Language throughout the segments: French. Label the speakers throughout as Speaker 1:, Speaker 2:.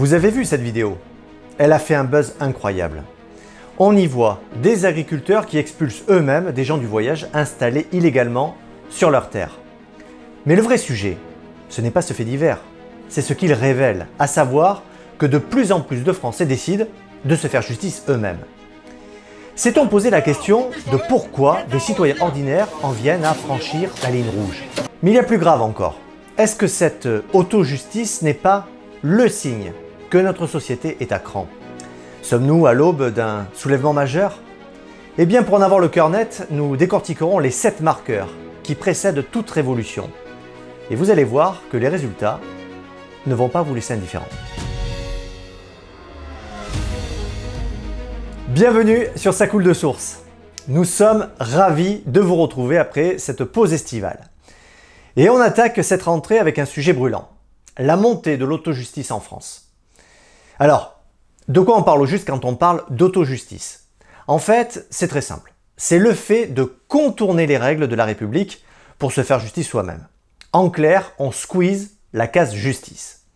Speaker 1: Vous avez vu cette vidéo? Elle a fait un buzz incroyable. On y voit des agriculteurs qui expulsent eux-mêmes des gens du voyage installés illégalement sur leur terre. Mais le vrai sujet, ce n'est pas ce fait divers, c'est ce qu'il révèle, à savoir que de plus en plus de Français décident de se faire justice eux-mêmes. S'est-on posé la question de pourquoi des citoyens ordinaires en viennent à franchir la ligne rouge? Mais il y a plus grave encore. Est-ce que cette auto-justice n'est pas le signe que notre société est à cran? Sommes-nous à l'aube d'un soulèvement majeur? Eh bien, pour en avoir le cœur net, nous décortiquerons les 7 marqueurs qui précèdent toute révolution. Et vous allez voir que les résultats ne vont pas vous laisser indifférents. Bienvenue sur Ça coule de source. Nous sommes ravis de vous retrouver après cette pause estivale. Et on attaque cette rentrée avec un sujet brûlant, la montée de l'autojustice en France. Alors, de quoi on parle au juste quand on parle d'autojustice? En fait, c'est très simple. C'est le fait de contourner les règles de la République pour se faire justice soi-même. En clair, on squeeze la case justice.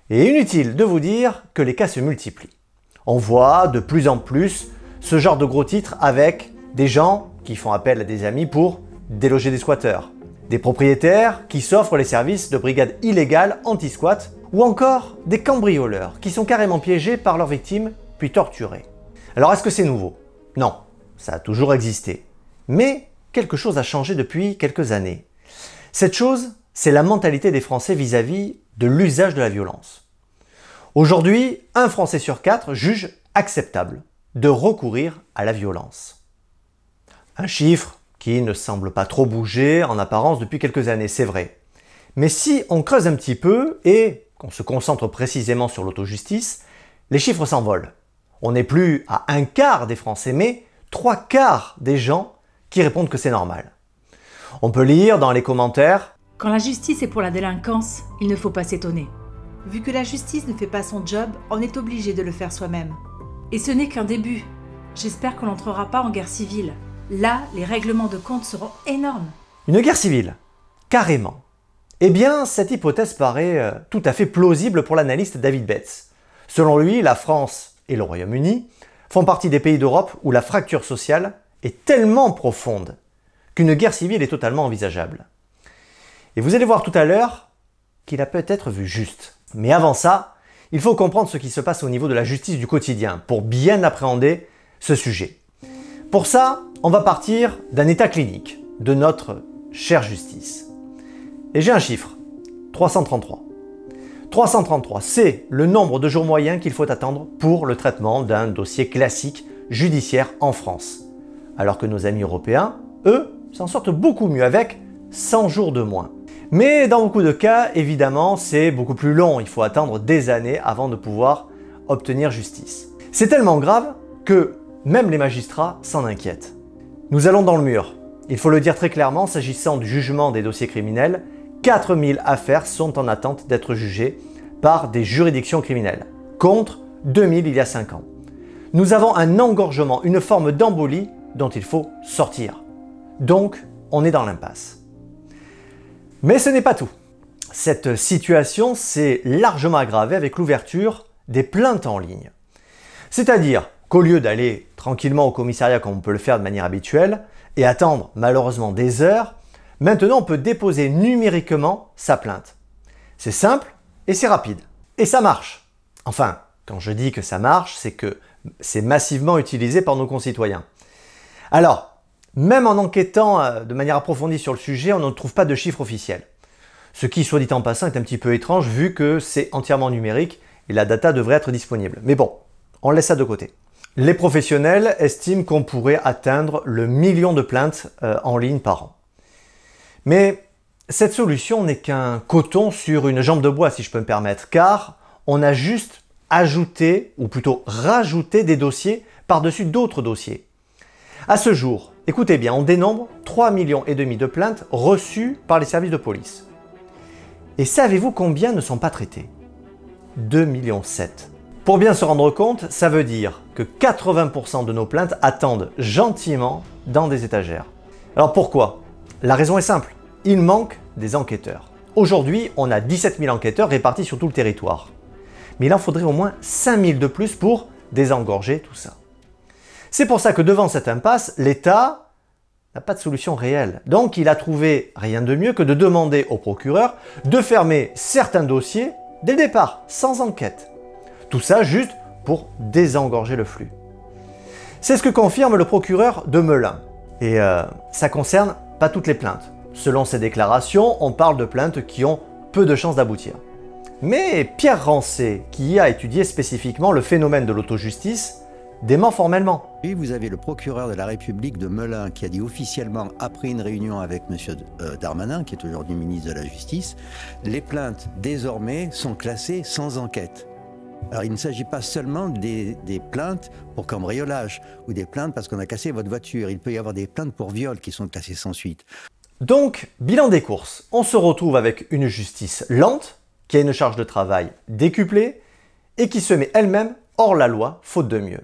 Speaker 1: Et inutile de vous dire que les cas se multiplient. On voit de plus en plus ce genre de gros titres avec des gens qui font appel à des amis pour déloger des squatteurs, des propriétaires qui s'offrent les services de brigades illégales anti-squat ou encore des cambrioleurs qui sont carrément piégés par leurs victimes puis torturés. Alors est-ce que c'est nouveau? Non, ça a toujours existé. Mais quelque chose a changé depuis quelques années. Cette chose, c'est la mentalité des Français vis-à-vis de l'usage de la violence. Aujourd'hui, un Français sur 4 juge acceptable de recourir à la violence. Un chiffre qui ne semble pas trop bouger en apparence depuis quelques années, c'est vrai. Mais si on creuse un petit peu et qu'on se concentre précisément sur l'autojustice, les chiffres s'envolent. On n'est plus à un quart des Français, mais 3/4 des gens qui répondent que c'est normal. On peut lire dans les commentaires «
Speaker 2: Quand la justice est pour la délinquance, il ne faut pas s'étonner. Vu que la justice ne fait pas son job, on est obligé de le faire soi-même. Et ce n'est qu'un début. J'espère qu'on n'entrera pas en guerre civile. Là, les règlements de compte seront énormes. » Une guerre civile? Carrément. Eh bien, cette hypothèse paraît tout à fait plausible pour l'analyste David Betts. Selon lui, la France et le Royaume-Uni font partie des pays d'Europe où la fracture sociale est tellement profonde qu'une guerre civile est totalement envisageable. Et vous allez voir tout à l'heure qu'il a peut-être vu juste. Mais avant ça, il faut comprendre ce qui se passe au niveau de la justice du quotidien pour bien appréhender ce sujet. Pour ça, on va partir d'un état clinique de notre chère justice. Et j'ai un chiffre, 333. 333, c'est le nombre de jours moyens qu'il faut attendre pour le traitement d'un dossier classique judiciaire en France. Alors que nos amis européens, eux, s'en sortent beaucoup mieux avec 100 jours de moins. Mais dans beaucoup de cas, évidemment, c'est beaucoup plus long. Il faut attendre des années avant de pouvoir obtenir justice. C'est tellement grave que même les magistrats s'en inquiètent. Nous allons dans le mur. Il faut le dire très clairement, s'agissant du jugement des dossiers criminels, 4000 affaires sont en attente d'être jugées par des juridictions criminelles, contre 2000 il y a 5 ans. Nous avons un engorgement, une forme d'embolie dont il faut sortir. Donc, on est dans l'impasse. Mais ce n'est pas tout. Cette situation s'est largement aggravée avec l'ouverture des plaintes en ligne. C'est-à-dire qu'au lieu d'aller tranquillement au commissariat comme on peut le faire de manière habituelle et attendre malheureusement des heures, maintenant on peut déposer numériquement sa plainte. C'est simple et c'est rapide. Et ça marche. Enfin, quand je dis que ça marche, c'est que c'est massivement utilisé par nos concitoyens. Alors, même en enquêtant de manière approfondie sur le sujet, on ne trouve pas de chiffres officiels. Ce qui, soit dit en passant, est un petit peu étrange vu que c'est entièrement numérique et la data devrait être disponible. Mais bon, on laisse ça de côté. Les professionnels estiment qu'on pourrait atteindre le 1 million de plaintes en ligne par an. Mais cette solution n'est qu'un coton sur une jambe de bois, si je peux me permettre, car on a juste ajouté, ou plutôt rajouté des dossiers par-dessus d'autres dossiers. À ce jour, écoutez bien, on dénombre 3,5 millions de plaintes reçues par les services de police. Et savez-vous combien ne sont pas traitées? 2,7 millions. Pour bien se rendre compte, ça veut dire que 80% de nos plaintes attendent gentiment dans des étagères. Alors pourquoi? La raison est simple, il manque des enquêteurs. Aujourd'hui, on a 17 000 enquêteurs répartis sur tout le territoire.
Speaker 1: Mais il en faudrait au moins 5000 de plus pour désengorger tout ça. C'est pour ça que devant cette impasse, l'État n'a pas de solution réelle. Donc il a trouvé rien de mieux que de demander au procureur de fermer certains dossiers dès le départ, sans enquête. Tout ça juste pour désengorger le flux. C'est ce que confirme le procureur de Melun. Et ça concerne pas toutes les plaintes. Selon ses déclarations, on parle de plaintes qui ont peu de chances d'aboutir. Mais Pierre Rancé, qui a étudié spécifiquement le phénomène de l'autojustice, dément formellement.
Speaker 3: Et vous avez le procureur de la République de Melun qui a dit officiellement, après une réunion avec M. Darmanin, qui est aujourd'hui ministre de la Justice, les plaintes désormais sont classées sans enquête. Alors il ne s'agit pas seulement des plaintes pour cambriolage ou des plaintes parce qu'on a cassé votre voiture. Il peut y avoir des plaintes pour viol qui sont classées sans suite.
Speaker 1: Donc, bilan des courses. On se retrouve avec une justice lente, qui a une charge de travail décuplée et qui se met elle-même hors la loi, faute de mieux.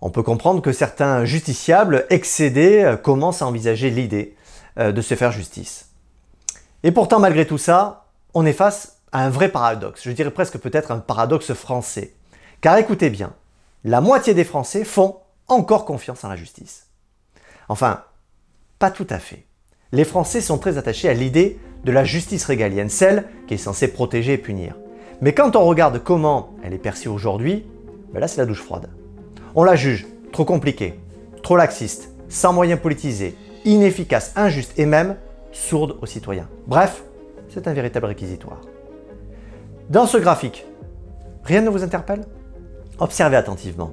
Speaker 1: On peut comprendre que certains justiciables excédés commencent à envisager l'idée de se faire justice. Et pourtant, malgré tout ça, on est face à un vrai paradoxe. Je dirais presque peut-être un paradoxe français. Car écoutez bien, la moitié des Français font encore confiance en la justice. Enfin, pas tout à fait. Les Français sont très attachés à l'idée de la justice régalienne, celle qui est censée protéger et punir. Mais quand on regarde comment elle est perçue aujourd'hui, ben là c'est la douche froide. On la juge trop compliquée, trop laxiste, sans moyens politisés, inefficace, injuste et même sourde aux citoyens. Bref, c'est un véritable réquisitoire. Dans ce graphique, rien ne vous interpelle? Observez attentivement.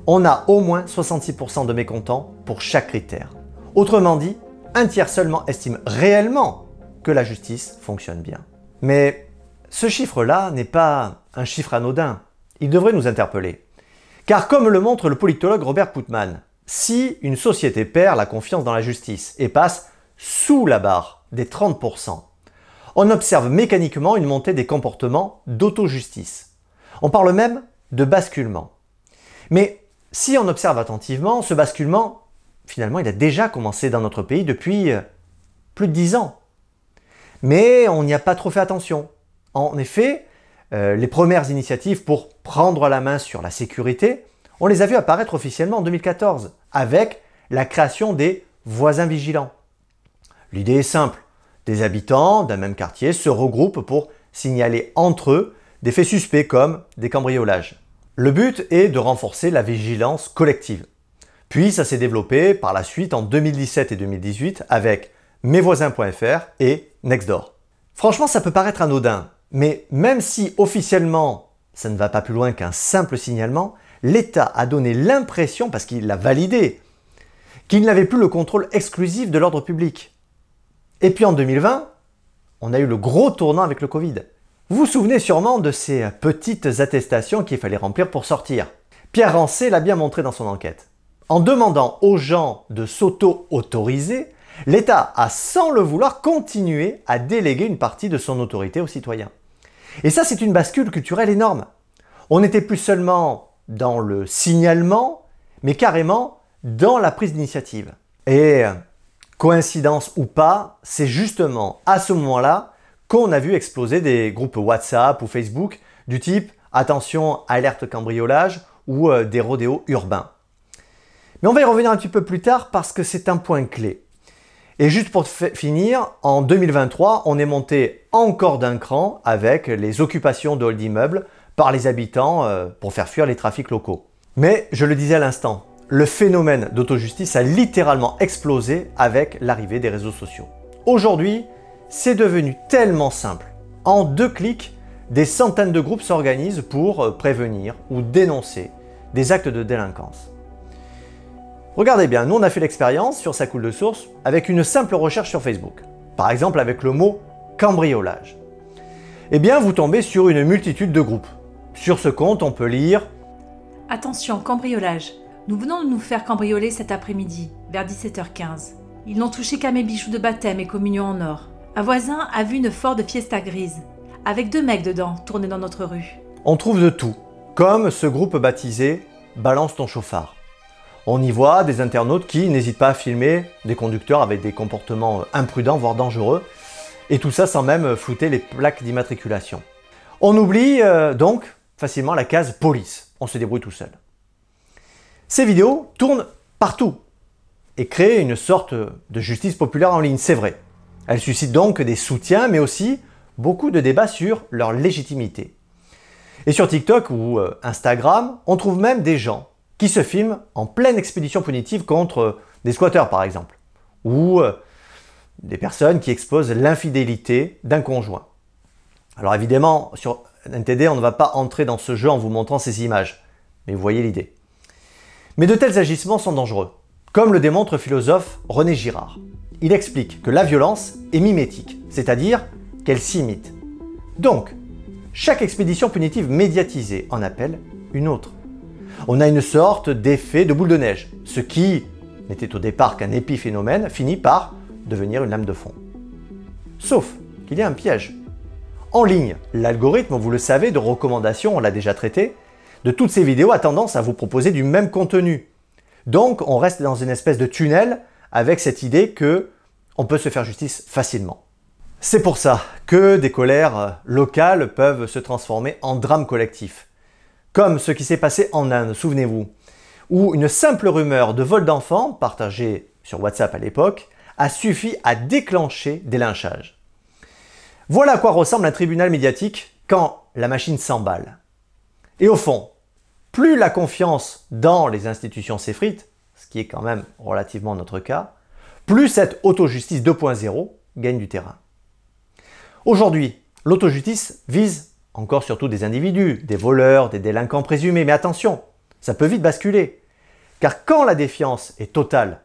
Speaker 1: On a au moins 66% de mécontents pour chaque critère. Autrement dit, un tiers seulement estime réellement que la justice fonctionne bien. Mais ce chiffre-là n'est pas un chiffre anodin. Il devrait nous interpeller. Car comme le montre le politologue Robert Putman, si une société perd la confiance dans la justice et passe sous la barre des 30%, on observe mécaniquement une montée des comportements d'auto-justice. On parle même de basculement. Mais si on observe attentivement, ce basculement, finalement, il a déjà commencé dans notre pays depuis plus de 10 ans. Mais on n'y a pas trop fait attention. En effet, les premières initiatives pour prendre la main sur la sécurité, on les a vues apparaître officiellement en 2014, avec la création des voisins vigilants. L'idée est simple. Des habitants d'un même quartier se regroupent pour signaler entre eux des faits suspects comme des cambriolages. Le but est de renforcer la vigilance collective. Puis ça s'est développé par la suite en 2017 et 2018 avec mesvoisins.fr et Nextdoor. Franchement, ça peut paraître anodin, mais même si officiellement ça ne va pas plus loin qu'un simple signalement, l'État a donné l'impression, parce qu'il l'a validé, qu'il n'avait plus le contrôle exclusif de l'ordre public. Et puis en 2020, on a eu le gros tournant avec le Covid. Vous vous souvenez sûrement de ces petites attestations qu'il fallait remplir pour sortir. Pierre Rancé l'a bien montré dans son enquête. En demandant aux gens de s'auto-autoriser, l'État a sans le vouloir continué à déléguer une partie de son autorité aux citoyens. Et ça, c'est une bascule culturelle énorme. On n'était plus seulement dans le signalement, mais carrément dans la prise d'initiative. Et coïncidence ou pas, c'est justement à ce moment-là qu'on a vu exploser des groupes WhatsApp ou Facebook du type « Attention, alerte cambriolage » ou des rodéos urbains. Mais on va y revenir un petit peu plus tard parce que c'est un point clé. Et juste pour finir, en 2023, on est monté encore d'un cran avec les occupations de halls d'immeubles par les habitants pour faire fuir les trafics locaux. Mais je le disais à l'instant, le phénomène d'autojustice a littéralement explosé avec l'arrivée des réseaux sociaux. Aujourd'hui, c'est devenu tellement simple. En 2 clics, des centaines de groupes s'organisent pour prévenir ou dénoncer des actes de délinquance. Regardez bien, nous on a fait l'expérience sur Ça coule de source avec une simple recherche sur Facebook. Par exemple avec le mot cambriolage. Eh bien vous tombez sur une multitude de groupes. Sur ce compte, on peut lire
Speaker 2: « Attention, cambriolage. Nous venons de nous faire cambrioler cet après-midi, vers 17h15. Ils n'ont touché qu'à mes bijoux de baptême et communion en or. Un voisin a vu une Ford Fiesta grise, avec 2 mecs dedans, tourner dans notre rue. »
Speaker 1: On trouve de tout, comme ce groupe baptisé « Balance ton chauffard ». On y voit des internautes qui n'hésitent pas à filmer des conducteurs avec des comportements imprudents, voire dangereux, et tout ça sans même flouter les plaques d'immatriculation. On oublie donc facilement la case police. On se débrouille tout seul. Ces vidéos tournent partout et créent une sorte de justice populaire en ligne, c'est vrai. Elles suscitent donc des soutiens, mais aussi beaucoup de débats sur leur légitimité. Et sur TikTok ou Instagram, on trouve même des gens qui se filment en pleine expédition punitive contre des squatteurs par exemple, ou des personnes qui exposent l'infidélité d'un conjoint. Alors évidemment, sur NTD, on ne va pas entrer dans ce jeu en vous montrant ces images, mais vous voyez l'idée. Mais de tels agissements sont dangereux, comme le démontre le philosophe René Girard. Il explique que la violence est mimétique, c'est-à-dire qu'elle s'imite. Donc, chaque expédition punitive médiatisée en appelle une autre. On a une sorte d'effet de boule de neige. Ce qui n'était au départ qu'un épiphénomène finit par devenir une lame de fond. Sauf qu'il y a un piège. En ligne, l'algorithme, vous le savez, de recommandation, on l'a déjà traité, de toutes ces vidéos a tendance à vous proposer du même contenu. Donc, on reste dans une espèce de tunnel avec cette idée que on peut se faire justice facilement. C'est pour ça que des colères locales peuvent se transformer en drames collectifs. Comme ce qui s'est passé en Inde, souvenez-vous, où une simple rumeur de vol d'enfants, partagée sur WhatsApp à l'époque, a suffi à déclencher des lynchages. Voilà à quoi ressemble un tribunal médiatique quand la machine s'emballe. Et au fond, plus la confiance dans les institutions s'effrite, ce qui est quand même relativement notre cas, plus cette autojustice 2.0 gagne du terrain. Aujourd'hui, l'autojustice vise encore surtout des individus, des voleurs, des délinquants présumés. Mais attention, ça peut vite basculer. Car quand la défiance est totale,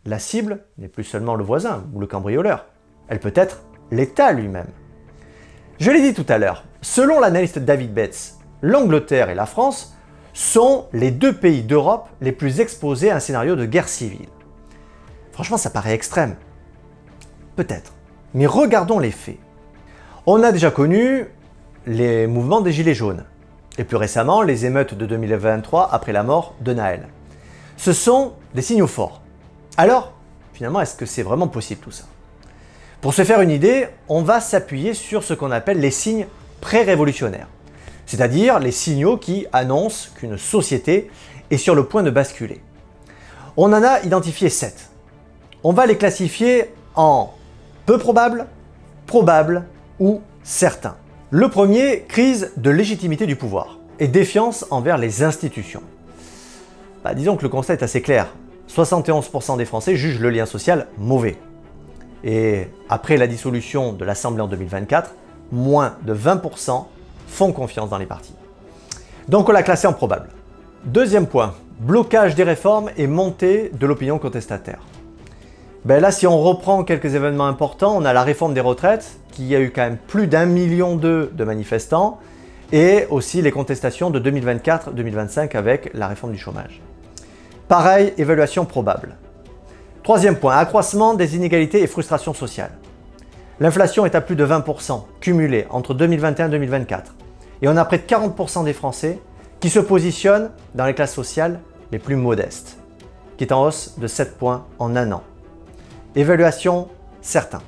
Speaker 1: la cible n'est plus seulement le voisin ou le cambrioleur. Elle peut être l'État lui-même. Je l'ai dit tout à l'heure, selon l'analyste David Betts, l'Angleterre et la France sont les deux pays d'Europe les plus exposés à un scénario de guerre civile. Franchement, ça paraît extrême. Peut-être. Mais regardons les faits. On a déjà connu les mouvements des Gilets jaunes et plus récemment les émeutes de 2023 après la mort de Naël. Ce sont des signaux forts. Alors, finalement, est-ce que c'est vraiment possible tout ça? Pour se faire une idée, on va s'appuyer sur ce qu'on appelle les signes pré-révolutionnaires, c'est-à-dire les signaux qui annoncent qu'une société est sur le point de basculer. On en a identifié 7. On va les classifier en peu probable, probable ou certain. Le premier, crise de légitimité du pouvoir et défiance envers les institutions. Disons que le constat est assez clair. 71% des Français jugent le lien social mauvais. Et après la dissolution de l'Assemblée en 2024, moins de 20% font confiance dans les partis. Donc on l'a classé en probable. Deuxième point, blocage des réformes et montée de l'opinion contestataire. Là, si on reprend quelques événements importants, on a la réforme des retraites, qui a eu quand même plus d'1,2 million de manifestants, et aussi les contestations de 2024-2025 avec la réforme du chômage. Pareil, évaluation probable. Troisième point, accroissement des inégalités et frustration sociale. L'inflation est à plus de 20% cumulée entre 2021 et 2024. Et on a près de 40% des Français qui se positionnent dans les classes sociales les plus modestes, qui est en hausse de 7 points en un an. Évaluation, certain.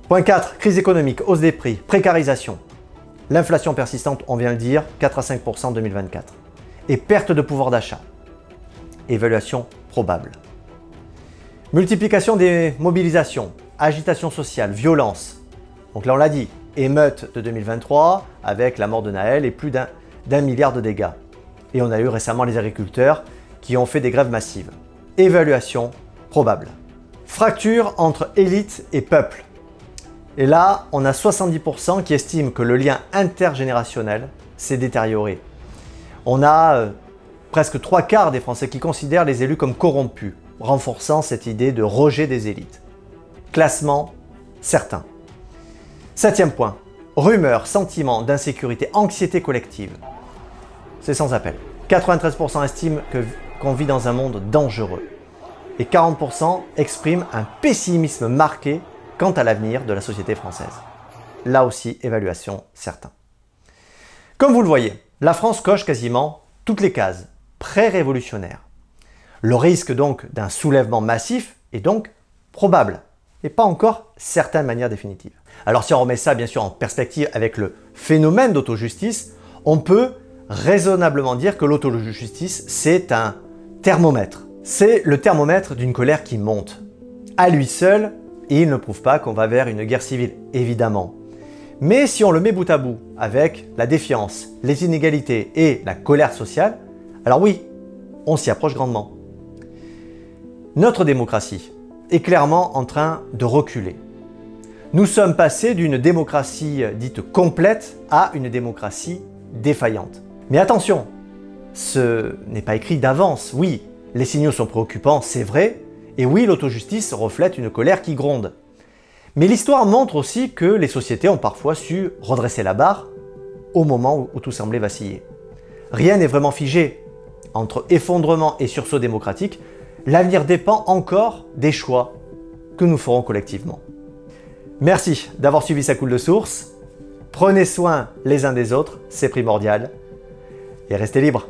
Speaker 1: Point 4, crise économique, hausse des prix, précarisation. L'inflation persistante, on vient de le dire, 4 à 5% en 2024. Et perte de pouvoir d'achat. Évaluation probable. Multiplication des mobilisations, agitation sociale, violence. Donc là on l'a dit, émeute de 2023 avec la mort de Naël et plus d'un milliard de dégâts. Et on a eu récemment les agriculteurs qui ont fait des grèves massives. Évaluation probable. Fracture entre élite et peuple. Et là, on a 70% qui estiment que le lien intergénérationnel s'est détérioré. On a presque 3/4 des Français qui considèrent les élus comme corrompus, renforçant cette idée de rejet des élites. Classement, certain. Septième point, rumeurs, sentiments d'insécurité, anxiété collective. C'est sans appel. 93% estiment qu'on vit dans un monde dangereux. Et 40% expriment un pessimisme marqué quant à l'avenir de la société française. Là aussi, évaluation certain. Comme vous le voyez, la France coche quasiment toutes les cases pré-révolutionnaires. Le risque donc d'un soulèvement massif est donc probable, et pas encore certain de manière définitive. Alors si on remet ça bien sûr en perspective avec le phénomène d'autojustice, On peut raisonnablement dire que l'auto-justice, c'est un thermomètre. C'est le thermomètre d'une colère qui monte. À lui seul, il ne prouve pas qu'on va vers une guerre civile, évidemment. Mais si on le met bout à bout avec la défiance, les inégalités et la colère sociale, alors oui, on s'y approche grandement. Notre démocratie est clairement en train de reculer. Nous sommes passés d'une démocratie dite complète à une démocratie défaillante. Mais attention, ce n'est pas écrit d'avance. Oui, les signaux sont préoccupants, c'est vrai, et oui, l'autojustice reflète une colère qui gronde. Mais l'histoire montre aussi que les sociétés ont parfois su redresser la barre au moment où tout semblait vaciller. Rien n'est vraiment figé. Entre effondrement et sursaut démocratique, l'avenir dépend encore des choix que nous ferons collectivement. Merci d'avoir suivi Ça coule de source. Prenez soin les uns des autres, c'est primordial. Et restez libres.